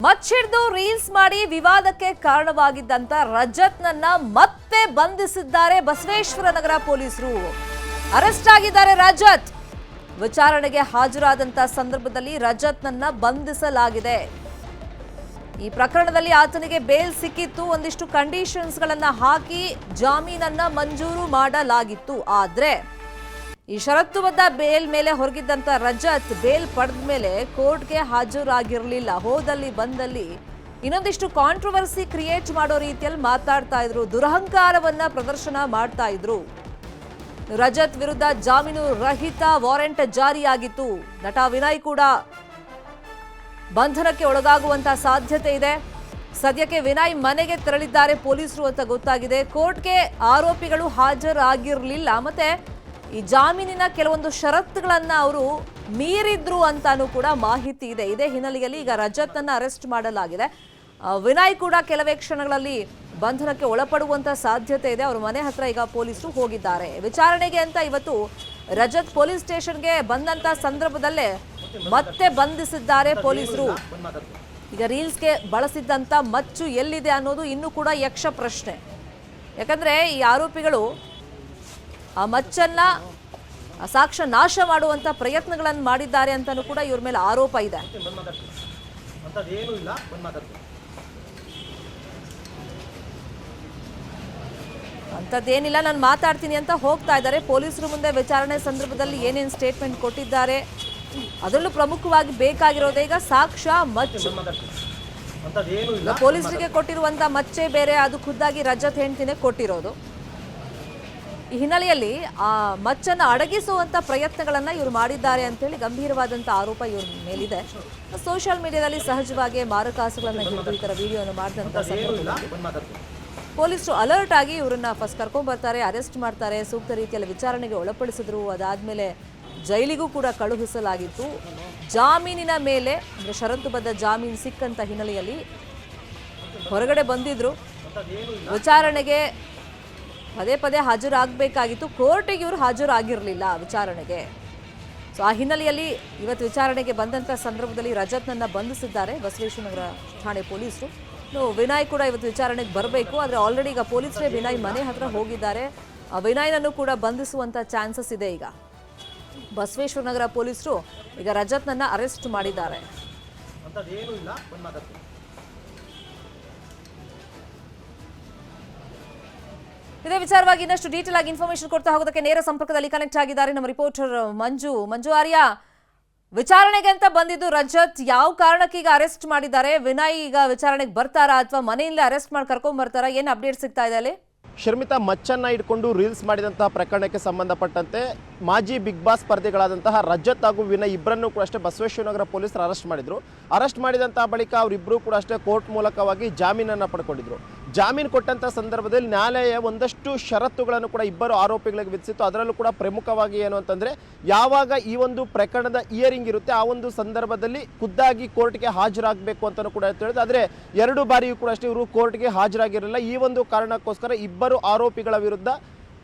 ಮಚ್ಚಿಡ್ದು reels ಮಾಡಿ ವಿವಾದಕ್ಕೆ ಕಾರಣವಾಗಿದ್ದಂತ ರಜತ್ನನ್ನ ಮತ್ತೆ ಬಂಧಿಸಿದ್ದಾರೆ ಬಸವೇಶ್ವರ ನಗರ ಪೊಲೀಸರು. ಅರೆಸ್ಟ್ ಆಗಿದ್ದಾರೆ ರಜತ್. ವಿಚಾರಣೆಗೆ ಹಾಜರಾದಂತ ಸಂದರ್ಭದಲ್ಲಿ ರಜತ್ನನ್ನ ಬಂಧಿಸಲಾಗಿದೆ. ಈ ಪ್ರಕರಣದಲ್ಲಿ ಆತನಿಗೆ ಬೇಲ್ ಸಿಕ್ಕಿತ್ತು. ಒಂದಿಷ್ಟು ಕಂಡೀಷನ್ಸ್ ಗಳನ್ನ ಹಾಕಿ ಜಾಮೀನನ್ನ ಮಂಜೂರು ಮಾಡಲಾಗಿತ್ತು. ಆದ್ರೆ ಈ ಷರತ್ತುಬದ್ಧ ಬೇಲ್ ಮೇಲೆ ಹೊರಗಿದ್ದಂತ ರಜತ್ ಬೇಲ್ ಪಡೆದ ಮೇಲೆ ಕೋರ್ಟ್ಗೆ ಹಾಜರಾಗಿರಲಿಲ್ಲ. ಹೋದಲ್ಲಿ ಬಂದಲ್ಲಿ ಇನ್ನೊಂದಿಷ್ಟು ಕಾಂಟ್ರವರ್ಸಿ ಕ್ರಿಯೇಟ್ ಮಾಡೋ ರೀತಿಯಲ್ಲಿ ಮಾತಾಡ್ತಾ ಇದ್ರು, ದುರಹಂಕಾರವನ್ನ ಪ್ರದರ್ಶನ ಮಾಡ್ತಾ ಇದ್ರು. ರಜತ್ ವಿರುದ್ಧ ಜಾಮೀನು ರಹಿತ ವಾರೆಂಟ್ ಜಾರಿಯಾಗಿತ್ತು. ನಟ ವಿನಯ್ ಕೂಡ ಬಂಧನಕ್ಕೆ ಒಳಗಾಗುವಂತ ಸಾಧ್ಯತೆ ಇದೆ. ಸದ್ಯಕ್ಕೆ ವಿನಯ್ ಮನೆಗೆ ತೆರಳಿದ್ದಾರೆ ಪೊಲೀಸರು ಅಂತ ಗೊತ್ತಾಗಿದೆ. ಕೋರ್ಟ್ಗೆ ಆರೋಪಿಗಳು ಹಾಜರಾಗಿರಲಿಲ್ಲ. ಮತ್ತೆ ಈ ಜಾಮೀನಿನ ಕೆಲವೊಂದು ಷರತ್ತುಗಳನ್ನ ಅವರು ಮೀರಿದ್ರು ಅಂತಾನೂ ಕೂಡ ಮಾಹಿತಿ ಇದೆ. ಇದೇ ಹಿನ್ನೆಲೆಯಲ್ಲಿ ಈಗ ರಜತ್ ಅನ್ನ ಅರೆಸ್ಟ್ ಮಾಡಲಾಗಿದೆ. ವಿನಯ್ ಕೂಡ ಕೆಲವೇ ಕ್ಷಣಗಳಲ್ಲಿ ಬಂಧನಕ್ಕೆ ಒಳಪಡುವಂತ ಸಾಧ್ಯತೆ ಇದೆ. ಅವರ ಮನೆ ಹತ್ರ ಈಗ ಪೊಲೀಸರು ಹೋಗಿದ್ದಾರೆ ವಿಚಾರಣೆಗೆ ಅಂತ. ಇವತ್ತು ರಜತ್ ಪೊಲೀಸ್ ಸ್ಟೇಷನ್ಗೆ ಬಂದಂತ ಸಂದರ್ಭದಲ್ಲೇ ಮತ್ತೆ ಬಂಧಿಸಿದ್ದಾರೆ ಪೊಲೀಸರು. ಈಗ ರೀಲ್ಸ್ಗೆ ಬಳಸಿದ್ದಂತ ಮಚ್ಚು ಎಲ್ಲಿದೆ ಅನ್ನೋದು ಇನ್ನೂ ಕೂಡ ಯಕ್ಷ ಪ್ರಶ್ನೆ. ಯಾಕಂದ್ರೆ ಈ ಆರೋಪಿಗಳು ಆ ಮಚ್ಚನ್ನ ಸಾಕ್ಷ್ಯ ನಾಶ ಮಾಡುವಂತ ಪ್ರಯತ್ನಗಳನ್ನು ಮಾಡಿದ್ದಾರೆ ಅಂತಾನೂ ಕೂಡ ಇವ್ರ ಮೇಲೆ ಆರೋಪ ಇದೆ. ಅಂಥದ್ದೇನಿಲ್ಲ, ನಾನು ಮಾತಾಡ್ತೀನಿ ಅಂತ ಹೋಗ್ತಾ ಇದ್ದಾರೆ. ಪೊಲೀಸರು ಮುಂದೆ ವಿಚಾರಣೆ ಸಂದರ್ಭದಲ್ಲಿ ಏನೇನು ಸ್ಟೇಟ್ಮೆಂಟ್ ಕೊಟ್ಟಿದ್ದಾರೆ, ಅದರಲ್ಲೂ ಪ್ರಮುಖವಾಗಿ ಬೇಕಾಗಿರೋದೇ ಈಗ ಸಾಕ್ಷ್ಯ ಮಚ್ಚು. ಪೊಲೀಸರಿಗೆ ಕೊಟ್ಟಿರುವಂತ ಮಚ್ಚೆ ಬೇರೆ, ಅದು ಖುದ್ದಾಗಿ ರಜತ್ ಹೆಂಡ್ತಿನೇ ಕೊಟ್ಟಿರೋದು. ಈ ಹಿನ್ನೆಲೆಯಲ್ಲಿ ಆ ಮಚ್ಚನ್ನು ಅಡಗಿಸುವಂತ ಪ್ರಯತ್ನಗಳನ್ನ ಇವರು ಮಾಡಿದ್ದಾರೆ ಅಂತೇಳಿ ಗಂಭೀರವಾದಂತ ಆರೋಪ ಇವ್ರ ಮೇಲಿದೆ. ಸೋಷಿಯಲ್ ಮೀಡಿಯಾದಲ್ಲಿ ಸಹಜವಾಗಿ ಮಾರಕಾಸುಗಳನ್ನ ಹಿಡಿದು ಈ ತರ ವಿಡಿಯೋನ ಮಾಡಿದಂತ ಸಂದರ್ಭದಲ್ಲಿ ಪೊಲೀಸರು ಅಲರ್ಟ್ ಆಗಿ ಇವರನ್ನ ಫಸ್ಟ್ ಕರ್ಕೊಂಡ್ ಬರ್ತಾರೆ, ಅರೆಸ್ಟ್ ಮಾಡ್ತಾರೆ, ಸೂಕ್ತ ರೀತಿಯಲ್ಲಿ ವಿಚಾರಣೆಗೆ ಒಳಪಡಿಸಿದ್ರು. ಅದಾದ್ಮೇಲೆ ಜೈಲಿಗೂ ಕೂಡ ಕಳುಹಿಸಲಾಗಿತ್ತು. ಜಾಮೀನಿನ ಮೇಲೆ ಅಂದ್ರೆ ಷರತ್ತುಬದ್ಧ ಜಾಮೀನು ಸಿಕ್ಕಂತ ಹಿನ್ನೆಲೆಯಲ್ಲಿ ಹೊರಗಡೆ ಬಂದಿದ್ರು. ವಿಚಾರಣೆಗೆ ಪದೇ ಪದೇ ಹಾಜರಾಗಬೇಕಾಗಿತ್ತು. ಕೋರ್ಟಿಗೆ ಇವರು ಹಾಜರಾಗಿರಲಿಲ್ಲ ವಿಚಾರಣೆಗೆ. ಸೊ ಆ ಹಿನ್ನೆಲೆಯಲ್ಲಿ ಇವತ್ತು ವಿಚಾರಣೆಗೆ ಬಂದಂಥ ಸಂದರ್ಭದಲ್ಲಿ ರಜತ್ನನ್ನ ಬಂಧಿಸಿದ್ದಾರೆ ಬಸವೇಶ್ವರ ನಗರ ಠಾಣೆ ಪೊಲೀಸರು. ವಿನಯ್ ಕೂಡ ಇವತ್ತು ವಿಚಾರಣೆಗೆ ಬರಬೇಕು. ಆದರೆ ಆಲ್ರೆಡಿ ಈಗ ಪೊಲೀಸರೇ ವಿನಯ್ ಮನೆ ಹತ್ರ ಹೋಗಿದ್ದಾರೆ. ವಿನಯ್ನನ್ನು ಕೂಡ ಬಂಧಿಸುವಂಥ ಚಾನ್ಸಸ್ ಇದೆ. ಈಗ ಬಸವೇಶ್ವರ ನಗರ ಪೊಲೀಸರು ಈಗ ರಜತ್ನನ್ನ ಅರೆಸ್ಟ್ ಮಾಡಿದ್ದಾರೆ. ಇದೇ ವಿಚಾರವಾಗಿ ಇನ್ನಷ್ಟು ಡೀಟೇಲ್ ಆಗಿ ಇನ್ಫಾರ್ಮೇಶನ್ ಕೊಡ್ತಾ ಹೋಗೋದಕ್ಕೆ ನೇರ ಸಂಪರ್ಕದಲ್ಲಿ ಕನೆಕ್ಟ್ ಆಗಿದ್ದಾರೆ ನಮ್ಮ ರಿಪೋರ್ಟರ್ ಮಂಜು ಆರ್ಯ. ವಿಚಾರಣೆಗೆ ಅಂತ ಬಂದಿದ್ದು ರಜತ್, ಯಾವ ಕಾರಣಕ್ಕೆ ಈಗ ಅರೆಸ್ಟ್ ಮಾಡಿದ್ದಾರೆ? ವಿನಯ್ ಈಗ ವಿಚಾರಣೆಗೆ ಬರ್ತಾರಾ ಅಥವಾ ಮನೆಯಿಂದ ಅರೆಸ್ಟ್ ಮಾಡಿ ಕರ್ಕೊಂಡ್ ಬರ್ತಾರಾ? ಏನು ಅಪ್ಡೇಟ್ ಸಿಗ್ತಾ ಇದೆ ಅಲ್ಲಿ? ಶರ್ಮಿತಾ, ಮಚ್ಚನ್ನ ಇಟ್ಕೊಂಡು ರೀಲ್ಸ್ ಮಾಡಿದಂತಹ ಪ್ರಕರಣಕ್ಕೆ ಸಂಬಂಧಪಟ್ಟಂತೆ ಮಾಜಿ ಬಿಗ್ ಬಾಸ್ ಸ್ಪರ್ಧಿಗಳಾದಂತಹ ರಜತ್ ಹಾಗೂ ವಿನಯ್ ಇಬ್ಬರನ್ನೂ ಕೂಡ ಅಷ್ಟೇ ಬಸವೇಶ್ವರ ನಗರ ಪೊಲೀಸರು ಅರೆಸ್ಟ್ ಮಾಡಿದ್ರು. ಅರೆಸ್ಟ್ ಮಾಡಿದಂತಹ ಬಳಿಕ ಅವರಿಬ್ಬರು ಕೂಡ ಅಷ್ಟೇ ಕೋರ್ಟ್ ಮೂಲಕವಾಗಿ ಜಾಮೀನನ್ನು ಪಡ್ಕೊಂಡಿದ್ರು. ಜಾಮೀನು ಕೊಟ್ಟಂಥ ಸಂದರ್ಭದಲ್ಲಿ ನ್ಯಾಯಾಲಯ ಒಂದಷ್ಟು ಷರತ್ತುಗಳನ್ನು ಕೂಡ ಇಬ್ಬರು ಆರೋಪಿಗಳಿಗೆ ವಿಧಿಸಿತ್ತು. ಅದರಲ್ಲೂ ಕೂಡ ಪ್ರಮುಖವಾಗಿ ಏನು ಅಂತಂದರೆ, ಯಾವಾಗ ಈ ಒಂದು ಪ್ರಕರಣದ ಹಿಯರಿಂಗ್ ಇರುತ್ತೆ ಆ ಒಂದು ಸಂದರ್ಭದಲ್ಲಿ ಖುದ್ದಾಗಿ ಕೋರ್ಟ್ಗೆ ಹಾಜರಾಗಬೇಕು ಅಂತಲೂ ಕೂಡ ಹೇಳಿದ್ರು. ಆದರೆ 2 ಬಾರಿಯೂ ಕೂಡ ಅಷ್ಟೇ ಇವರು ಕೋರ್ಟ್ಗೆ ಹಾಜರಾಗಿರಲಿಲ್ಲ. ಈ ಒಂದು ಕಾರಣಕ್ಕೋಸ್ಕರ ಇಬ್ಬರು ಆರೋಪಿಗಳ ವಿರುದ್ಧ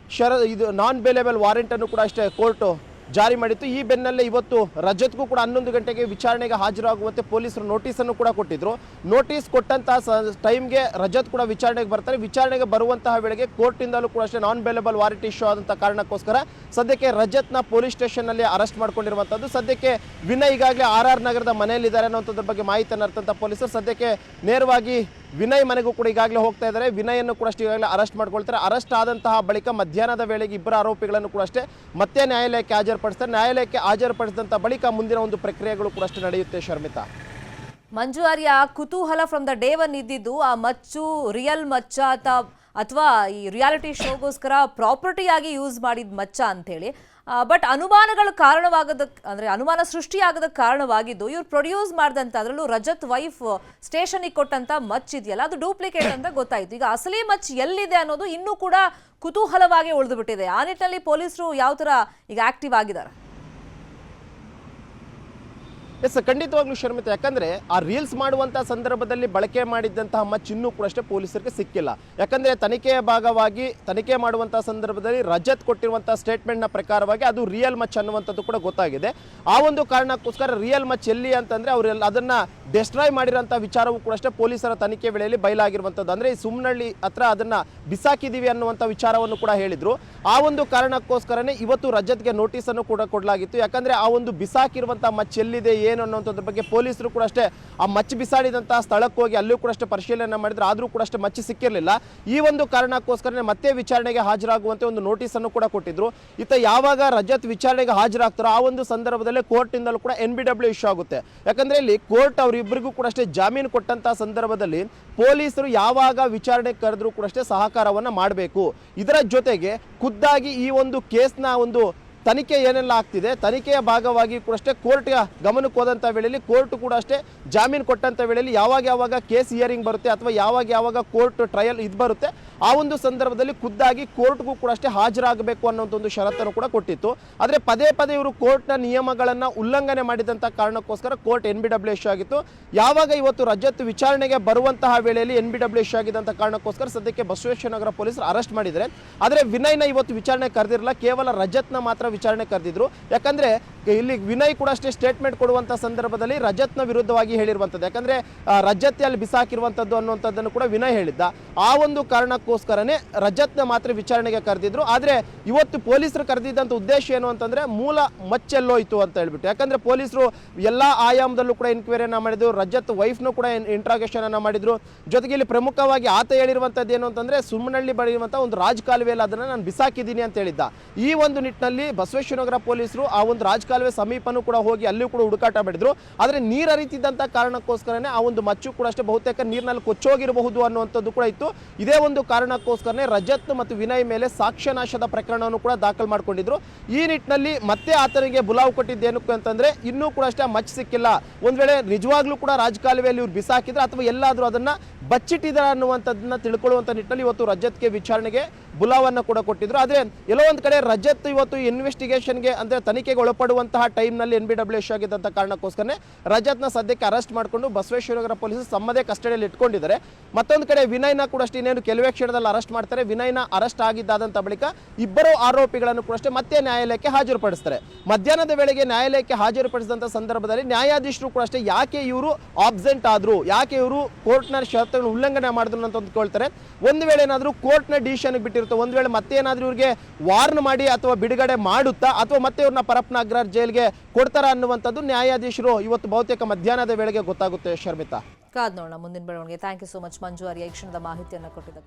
ಇದು ನಾನ್ ಬೇಲೇಬಲ್ ವಾರೆಂಟನ್ನು ಕೂಡ ಅಷ್ಟೇ ಕೋರ್ಟು ಜಾರಿ ಮಾಡಿತ್ತು. ಈ ಬೆನ್ನಲ್ಲೇ ಇವತ್ತು ರಜತ್ಗೂ ಕೂಡ 11 ಗಂಟೆಗೆ ವಿಚಾರಣೆಗೆ ಹಾಜರಾಗುವಂತೆ ಪೊಲೀಸರು ನೋಟಿಸನ್ನು ಕೂಡ ಕೊಟ್ಟಿದ್ರು. ನೋಟಿಸ್ ಕೊಟ್ಟಂತಹ ಟೈಮ್ಗೆ ರಜತ್ ಕೂಡ ವಿಚಾರಣೆಗೆ ಬರ್ತಾರೆ. ವಿಚಾರಣೆಗೆ ಬರುವಂತಹ ವೇಳೆಗೆ ಕೋರ್ಟಿಂದಲೂ ಕೂಡ ಅಷ್ಟೇ ನಾನ್ ಬೇಲೇಬಲ್ ವಾರೆಂಟ್ ಇಶ್ಯೂ ಆದಂಥ ಕಾರಣಕ್ಕೋಸ್ಕರ ಸದ್ಯಕ್ಕೆ ರಜತ್ನ ಪೊಲೀಸ್ ಸ್ಟೇಷನ್ನಲ್ಲಿ ಅರೆಸ್ಟ್ ಮಾಡ್ಕೊಂಡಿರುವಂಥದ್ದು. ಸದ್ಯಕ್ಕೆ ವಿನಯ್ ಈಗಾಗಲೇ RR ನಗರದ ಮನೆಯಲ್ಲಿದ್ದಾರೆ ಅನ್ನೋಂಥದ್ರ ಬಗ್ಗೆ ಮಾಹಿತಿಯನ್ನು ಅರ್ಥಂಥ ಪೊಲೀಸರು ಸದ್ಯಕ್ಕೆ ನೇರವಾಗಿ ವಿನಯ್ ಮನೆಗೂ ಕೂಡ ಈಗಾಗಲೇ ಹೋಗ್ತಾ ಇದ್ದಾರೆ. ವಿನಯನ್ನು ಕೂಡ ಅಷ್ಟೇ ಈಗಾಗಲೇ ಅರೆಸ್ಟ್ ಮಾಡ್ಕೊಳ್ತಾರೆ. ಅರೆಸ್ಟ್ ಆದಂತಹ ಬಳಿಕ ಮಧ್ಯಾಹ್ನದ ವೇಳೆಗೆ ಇಬ್ಬರು ಆರೋಪಿಗಳನ್ನು ಕೂಡ ಅಷ್ಟೇ ಮತ್ತೆ ನ್ಯಾಯಾಲಯಕ್ಕೆ ಹಾಜರುಪಡಿಸ್ತಾರೆ. ನ್ಯಾಯಾಲಯಕ್ಕೆ ಹಾಜರುಪಡಿಸಿದಂಥ ಬಳಿಕ ಮುಂದಿನ ಒಂದು ಪ್ರಕ್ರಿಯೆಗಳು ಕೂಡ ಅಷ್ಟೇ ನಡೆಯುತ್ತೆ. ಶರ್ಮಿತಾ, ಮಂಜು ಆರ್ಯ, ಕುತೂಹಲ ಫ್ರಮ್ ದ ಡೇ ಒನ್ ಇದ್ದಿದ್ದು ಆ ಮಚ್ಚು ರಿಯಲ್ ಮಚ್ಚ ಅಥವಾ ಈ ರಿಯಾಲಿಟಿ ಶೋಗೋಸ್ಕರ ಪ್ರಾಪರ್ಟಿಯಾಗಿ ಯೂಸ್ ಮಾಡಿದ ಮಚ್ಚ ಅಂತೇಳಿ. ಬಟ್ ಅನುಮಾನಗಳು ಅಂದ್ರೆ ಅನುಮಾನ ಸೃಷ್ಟಿಯಾಗೋದಕ್ಕೆ ಕಾರಣವಾಗಿದ್ದು ಇವ್ರು ಪ್ರೊಡ್ಯೂಸ್ ಮಾಡಿದಂಥ, ಅದರಲ್ಲೂ ರಜತ್ ವೈಫ್ ಸ್ಟೇಷನ್ಗೆ ಕೊಟ್ಟಂತ ಮಚ್ ಇದೆಯಲ್ಲ, ಅದು ಡೂಪ್ಲಿಕೇಟ್ ಅಂತ ಗೊತ್ತಾಯಿತು. ಈಗ ಅಸಲಿ ಮಚ್ ಎಲ್ಲಿದೆ ಅನ್ನೋದು ಇನ್ನೂ ಕೂಡ ಕುತೂಹಲವಾಗಿ ಉಳಿದು ಬಿಟ್ಟಿದೆ. ಆ ನಿಟ್ಟಿನಲ್ಲಿ ಪೊಲೀಸರು ಯಾವ ಥರ ಈಗ ಆಕ್ಟಿವ್ ಆಗಿದ್ದಾರೆ? ಎಸ್ ಖಂಡಿತವಾಗ್ಲೂ ಶರ್ಮಿತ, ಯಾಕಂದ್ರೆ ಆ ರೀಲ್ಸ್ ಮಾಡುವಂತಹ ಸಂದರ್ಭದಲ್ಲಿ ಬಳಕೆ ಮಾಡಿದ್ದಂತಹ ಮಚ್ಚ ಇನ್ನೂ ಕೂಡ ಅಷ್ಟೇ ಪೊಲೀಸರಿಗೆ ಸಿಕ್ಕಿಲ್ಲ. ಯಾಕಂದ್ರೆ ತನಿಖೆಯ ಭಾಗವಾಗಿ ತನಿಖೆ ಮಾಡುವಂತಹ ಸಂದರ್ಭದಲ್ಲಿ ರಜತ್ ಕೊಟ್ಟಿರುವಂತಹ ಸ್ಟೇಟ್ಮೆಂಟ್ ನ ಪ್ರಕಾರವಾಗಿ ಅದು ರಿಯಲ್ ಮಚ್ ಅನ್ನುವಂಥದ್ದು ಕೂಡ ಗೊತ್ತಾಗಿದೆ. ಆ ಒಂದು ಕಾರಣಕ್ಕೋಸ್ಕರ ರಿಯಲ್ ಮಚ್ ಎಲ್ಲಿ ಅಂತಂದ್ರೆ ಅವರೆಲ್ಲ ಅದನ್ನ ಡೆಸ್ಟ್ರಾಯ್ ಮಾಡಿರೋಂಥ ವಿಚಾರವೂ ಕೂಡ ಅಷ್ಟೇ ಪೊಲೀಸರ ತನಿಖೆ ವೇಳೆಯಲ್ಲಿ ಬಯಲಾಗಿರುವಂಥದ್ದು. ಅಂದ್ರೆ ಈ ಸುಮ್ನಹಳ್ಳಿ ಹತ್ರ ಅದನ್ನ ಬಿಸಾಕಿದೀವಿ ಅನ್ನುವಂಥ ವಿಚಾರವನ್ನು ಕೂಡ ಹೇಳಿದ್ರು. ಆ ಒಂದು ಕಾರಣಕ್ಕೋಸ್ಕರನೇ ಇವತ್ತು ರಜತ್ಗೆ ನೋಟಿಸ್ ಅನ್ನು ಕೂಡ ಕೊಡಲಾಗಿತ್ತು. ಯಾಕಂದ್ರೆ ಆ ಒಂದು ಬಿಸಾಕಿರುವಂತಹ ಮಚ್ ಎಲ್ಲಿದೆ ಏನು ಅನ್ನುವಂಥದ್ರ ಬಗ್ಗೆ ಪೊಲೀಸರು ಕೂಡ ಅಷ್ಟೇ ಆ ಮಚ್ ಬಿಸಾಡಿದಂತಹ ಸ್ಥಳಕ್ಕೆ ಹೋಗಿ ಅಲ್ಲೂ ಕೂಡ ಅಷ್ಟೇ ಪರಿಶೀಲನೆ ಮಾಡಿದ್ರು. ಆದ್ರೂ ಕೂಡ ಅಷ್ಟೇ ಮಚ್ ಸಿಕ್ಕಿರಲಿಲ್ಲ. ಈ ಒಂದು ಕಾರಣಕ್ಕೋಸ್ಕರನೇ ಮತ್ತೆ ವಿಚಾರಣೆಗೆ ಹಾಜರಾಗುವಂತೆ ಒಂದು ನೋಟಿಸ್ ಅನ್ನು ಕೂಡ ಕೊಟ್ಟಿದ್ರು. ಇತ್ತ ಯಾವಾಗ ರಜತ್ ವಿಚಾರಣೆಗೆ ಹಾಜರಾಗ್ತಾರೋ ಆ ಒಂದು ಸಂದರ್ಭದಲ್ಲೇ ಕೋರ್ಟ್ ಇಂದಲೂ ಕೂಡ NBW ಇಶ್ಯೂ ಆಗುತ್ತೆ. ಯಾಕಂದ್ರೆ ಇಲ್ಲಿ ಕೋರ್ಟ್ ಅವರಿಬ್ಬರಿಗೂ ಕೂಡ ಅಷ್ಟೇ ಜಾಮೀನು ಕೊಟ್ಟಂತಹ ಸಂದರ್ಭದಲ್ಲಿ ಪೊಲೀಸರು ಯಾವಾಗ ವಿಚಾರಣೆ ಕರೆದ್ರೂ ಕೂಡ ಅಷ್ಟೇ ಸಹಕಾರವನ್ನ ಮಾಡಬೇಕು. ಇದರ ಜೊತೆಗೆ ಖುದ್ದಾಗಿ ಈ ಒಂದು ಕೇಸ್ನ ಒಂದು ತನಿಖೆ ಏನೆಲ್ಲ ಆಗ್ತಿದೆ ತನಿಖೆಯ ಭಾಗವಾಗಿ ಕೂಡ ಅಷ್ಟೇ ಕೋರ್ಟ್ ಗಮನಕ್ಕೆ ಹೋದಂಥ ವೇಳೆಯಲ್ಲಿ ಕೋರ್ಟ್ ಕೂಡ ಅಷ್ಟೇ ಜಾಮೀನು ಕೊಟ್ಟಂಥ ವೇಳೆಯಲ್ಲಿ ಯಾವಾಗ ಕೇಸ್ ಹಿಯರಿಂಗ್ ಬರುತ್ತೆ ಅಥವಾ ಯಾವಾಗ ಕೋರ್ಟ್ ಟ್ರಯಲ್ ಇದು ಬರುತ್ತೆ ಆ ಒಂದು ಸಂದರ್ಭದಲ್ಲಿ ಖುದ್ದಾಗಿ ಕೋರ್ಟ್ಗೂ ಕೂಡ ಅಷ್ಟೇ ಹಾಜರಾಗಬೇಕು ಅನ್ನೋಂಥ ಒಂದು ಷರತ್ತನ್ನು ಕೂಡ ಕೊಟ್ಟಿತ್ತು. ಆದರೆ ಪದೇ ಇವರು ಕೋರ್ಟ್ನ ನಿಯಮಗಳನ್ನು ಉಲ್ಲಂಘನೆ ಮಾಡಿದಂಥ ಕಾರಣಕ್ಕೋಸ್ಕರ ಕೋರ್ಟ್ NBW ಇಶ್ಯೂ ಆಗಿತ್ತು. ಯಾವಾಗ ಇವತ್ತು ರಜತ್ ವಿಚಾರಣೆಗೆ ಬರುವಂತಹ ವೇಳೆಯಲ್ಲಿ NBW ಇಶ್ಯೂ ಆಗಿದ್ದಂಥ ಕಾರಣಕ್ಕೋಸ್ಕರ ಸದ್ಯಕ್ಕೆ ಬಸವೇಶ್ವರನಗರ ಪೊಲೀಸರು ಅರೆಸ್ಟ್ ಮಾಡಿದ್ದಾರೆ. ಆದರೆ ವಿನಯ್ನ ಇವತ್ತು ವಿಚಾರಣೆ ಕರೆದಿರಲ್ಲ, ಕೇವಲ ರಜತ್ನ ಮಾತ್ರ ವಿಚಾರಣೆ ಕರೆದಿದ್ರು. ಯಾಕಂದ್ರೆ ಇಲ್ಲಿ ವಿನಯ್ ಕೂಡ ಅಷ್ಟೇ ಸ್ಟೇಟ್ಮೆಂಟ್ ಕೊಡುವಂತ ಸಂದರ್ಭದಲ್ಲಿ ರಜತ್ನ ವಿರುದ್ಧವಾಗಿ ಹೇಳಿರುವಂಥದ್ದು. ಯಾಕಂದ್ರೆ ರಜತ್ ಅಲ್ಲಿ ಬಿಸಾಕಿರುವಂಥದ್ದು ಅನ್ನುವಂಥದ್ದನ್ನು ಕೂಡ ವಿನಯ್ ಹೇಳಿದ್ದ. ಆ ಒಂದು ಕಾರಣಕ್ಕೋಸ್ಕರನೇ ರಜತ್ನ ಮಾತ್ರ ವಿಚಾರಣೆಗೆ ಕರೆದಿದ್ರು. ಆದ್ರೆ ಇವತ್ತು ಪೊಲೀಸರು ಕರೆದಿದ್ದಂಥ ಉದ್ದೇಶ ಏನು ಅಂತಂದ್ರೆ ಮೂಲ ಮಚ್ಚೆಲ್ಲೋಯ್ತು ಅಂತ ಹೇಳ್ಬಿಟ್ಟು. ಯಾಕಂದ್ರೆ ಪೊಲೀಸರು ಎಲ್ಲಾ ಆಯಾಮದಲ್ಲೂ ಕೂಡ ಎನ್ಕ್ವೈರಿಯನ್ನ ಮಾಡಿದ್ರು. ರಜತ್ ವೈಫ್ನು ಕೂಡ ಇಂಟ್ರಾಗೇಷನ್ ಅನ್ನ ಮಾಡಿದ್ರು. ಜೊತೆಗೆ ಇಲ್ಲಿ ಪ್ರಮುಖವಾಗಿ ಆತ ಹೇಳಿರುವಂಥದ್ದು ಏನು ಅಂತಂದ್ರೆ ಸುಮ್ಮನಹಳ್ಳಿ ಬಳಿಯುವಂಥ ಒಂದು ರಾಜಕಾಲುವೆಯಲ್ಲಿ ಅದನ್ನ ನಾನು ಬಿಸಾಕಿದ್ದೀನಿ ಅಂತ ಹೇಳಿದ್ದ. ಈ ಒಂದು ನಿಟ್ಟಿನಲ್ಲಿ ಬಸವೇಶ್ವರನಗರ ಪೊಲೀಸರು ಆ ಒಂದು ರಾಜಕಾಲುವೆ ಸಮೀಪನೂ ಕೂಡ ಹೋಗಿ ಅಲ್ಲಿಯೂ ಕೂಡ ಹುಡುಕಾಟ ಮಾಡಿದ್ರು. ಆದರೆ ನೀರು ಹರಿತಿದ್ದಂಥ ಕಾರಣಕ್ಕೋಸ್ಕರನೇ ಆ ಒಂದು ಮಚ್ಚು ಕೂಡ ಅಷ್ಟೇ ಬಹುತೇಕ ನೀರಿನಲ್ಲಿ ಕೊಚ್ಚೋಗಿರಬಹುದು ಅನ್ನುವಂಥದ್ದು ಕೂಡ ಇತ್ತು. ಇದೇ ಒಂದು ಕಾರಣಕ್ಕೋಸ್ಕರನೇ ರಜತ್ ಮತ್ತು ವಿನಯ್ ಮೇಲೆ ಸಾಕ್ಷ್ಯನಾಶದ ಪ್ರಕರಣವನ್ನು ಕೂಡ ದಾಖಲು ಮಾಡಿಕೊಂಡಿದ್ರು. ಈ ನಿಟ್ಟಿನಲ್ಲಿ ಮತ್ತೆ ಆತನಿಗೆ ಬುಲಾವ್ ಕೊಟ್ಟಿದ್ದೇನಕ್ಕೆ ಅಂತಂದ್ರೆ ಇನ್ನೂ ಕೂಡ ಅಷ್ಟೇ ಮಚ್ಚು ಸಿಕ್ಕಿಲ್ಲ. ಒಂದ್ ವೇಳೆ ನಿಜವಾಗ್ಲೂ ಕೂಡ ರಾಜಕಾಲುವೆಯಲ್ಲಿ ಇವ್ರು ಬಿಸಾಕಿದ್ರೆ ಅಥವಾ ಎಲ್ಲಾದ್ರೂ ಅದನ್ನ ಬಚ್ಚಿಟ್ಟಿದ್ದಾರೆ ಅನ್ನುವಂಥದ್ದನ್ನ ತಿಳ್ಕೊಳ್ಳುವಂಥ ನಿಟ್ಟಿನಲ್ಲಿ ಇವತ್ತು ರಜತ್ಗೆ ವಿಚಾರಣೆಗೆ ಬುಲಾವನ್ನ ಕೂಡ ಕೊಟ್ಟಿದ್ರು. ಆದರೆ ಎಲ್ಲೋ ಒಂದು ಕಡೆ ರಜತ್ ಇವತ್ತು ಇನ್ವೆಸ್ಟಿಗೇಷನ್ಗೆ ಅಂದರೆ ತನಿಖೆಗೆ ಒಳಪಡುವಂತಹ ಟೈಮ್ನಲ್ಲಿ NBW ಇಶ್ಯೂ ಆಗಿದ್ದಂಥ ಕಾರಣಕ್ಕೋಸ್ಕರನೇ ರಜತ್ನ ಸದ್ಯಕ್ಕೆ ಅರೆಸ್ಟ್ ಮಾಡಿಕೊಂಡು ಬಸವೇಶ್ವರನಗರ ಪೊಲೀಸರು ತಮ್ಮದೇ ಕಸ್ಟಡಿಯಲ್ಲಿ ಇಟ್ಕೊಂಡಿದ್ದಾರೆ. ಮತ್ತೊಂದು ಕಡೆ ವಿನಯ್ನ ಕೂಡ ಅಷ್ಟೇ ಇನ್ನೇನು ಕೆಲವೇ ಕ್ಷಣದಲ್ಲಿ ಅರೆಸ್ಟ್ ಮಾಡ್ತಾರೆ. ವಿನಯ್ನ ಅರೆಸ್ಟ್ ಆಗಿದ್ದಾದಂಥ ಬಳಿಕ ಇಬ್ಬರು ಆರೋಪಿಗಳನ್ನು ಕೂಡ ಅಷ್ಟೇ ಮತ್ತೆ ನ್ಯಾಯಾಲಯಕ್ಕೆ ಹಾಜರುಪಡಿಸ್ತಾರೆ. ಮಧ್ಯಾಹ್ನದ ವೇಳೆಗೆ ನ್ಯಾಯಾಲಯಕ್ಕೆ ಹಾಜರುಪಡಿಸಿದಂಥ ಸಂದರ್ಭದಲ್ಲಿ ನ್ಯಾಯಾಧೀಶರು ಕೂಡ ಅಷ್ಟೇ ಯಾಕೆ ಇವರು ಆಬ್ಸೆಂಟ್ ಆದ್ರು, ಯಾಕೆ ಇವರು ಕೋರ್ಟ್ನ ಷರತ್ತುಗಳನ್ನು ಉಲ್ಲಂಘನೆ ಮಾಡಿದ್ರು ಅಂತ ಅಂದ್ಕೊಳ್ತಾರೆ. ಒಂದು ವೇಳೆ ಏನಾದರೂ ಕೋರ್ಟ್ನ ಡಿಸಿಷನ್ಗೆ ಬಿಟ್ಟಿರುತ್ತೆ, ಒಂದು ವೇಳೆ ಮತ್ತೆ ಏನಾದರೂ ಇವ್ರಿಗೆ ವಾರ್ನ್ ಮಾಡಿ ಅಥವಾ ಬಿಡುಗಡೆ ಮಾಡುತ್ತಾ ಅಥವಾ ಮತ್ತೆ ಇವ್ರನ್ನ ಪರಪ್ಪನ ಅಗ್ರಹಾರ ಜೈಲ್ಗೆ ಕೊಡ್ತಾರ ಅನ್ನುವಂಥದ್ದು ನ್ಯಾಯಾಧೀಶರು ಇವತ್ತು ಬಹುತೇಕ ಮಧ್ಯಾಹ್ನದ ವೇಳೆಗೆ ಗೊತ್ತಾಗುತ್ತೆ. ಶರ್ಮಿತಾ, ಕಾದ್ ನೋಡೋಣ ಮುಂದಿನ ಬೆಳವಣಿಗೆ. ಥ್ಯಾಂಕ್ ಯು ಸೋ ಮಚ್ ಮಂಜು ಆರ್ಯ ಈ ಕ್ಷಣದ ಮಾಹಿತಿಯನ್ನು ಕೊಟ್ಟಿದ್ದಕ್ಕೆ.